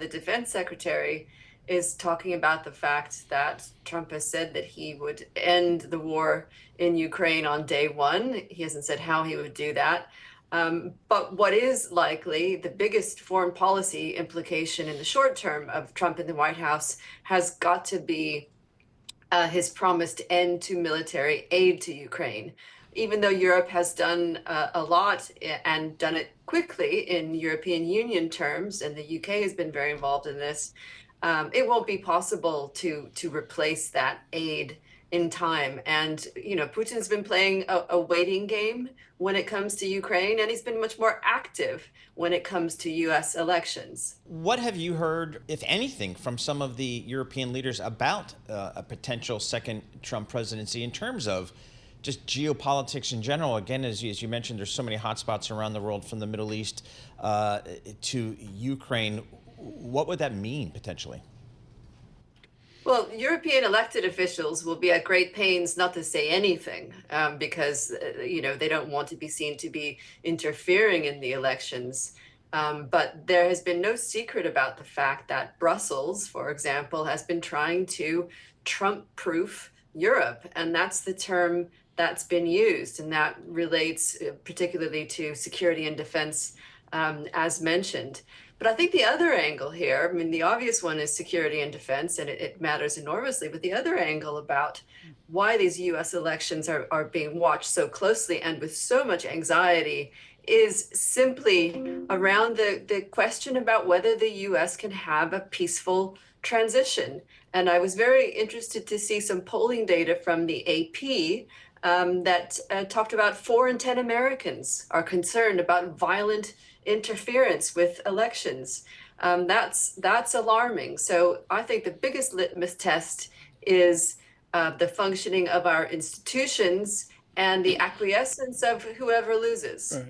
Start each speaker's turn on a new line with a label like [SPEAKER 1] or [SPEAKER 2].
[SPEAKER 1] The defense secretary is talking about the fact that Trump has said that he would end the war in Ukraine on day one. He hasn't said how he would do that. But what is likely the biggest foreign policy implication in the short term of Trump in the White House has got to be his promised end to military aid to Ukraine. Even though Europe has done a lot and done it quickly in European Union terms, and the UK has been very involved in this, it won't be possible to replace that aid in time. And, Putin's been playing a waiting game when it comes to Ukraine, and he's been much more active when it comes to US elections.
[SPEAKER 2] What have you heard, if anything, from some of the European leaders about a potential second Trump presidency in terms of just geopolitics in general? Again, as you mentioned, there's so many hotspots around the world, from the Middle East to Ukraine. What would that mean potentially?
[SPEAKER 1] Well, European elected officials will be at great pains not to say anything because, they don't want to be seen to be interfering in the elections. But there has been no secret about the fact that Brussels, for example, has been trying to Trump-proof Europe. And that's the term that's been used. And that relates particularly to security and defense, as mentioned. But I think the other angle here, the obvious one is security and defense, and it matters enormously. But the other angle about why these US elections are being watched so closely and with so much anxiety is simply around the question about whether the US can have a peaceful transition. And I was very interested to see some polling data from the AP that talked about 4 in 10 Americans are concerned about violent interference with elections. That's alarming. So I think the biggest litmus test is the functioning of our institutions and the acquiescence of whoever loses.
[SPEAKER 3] Right.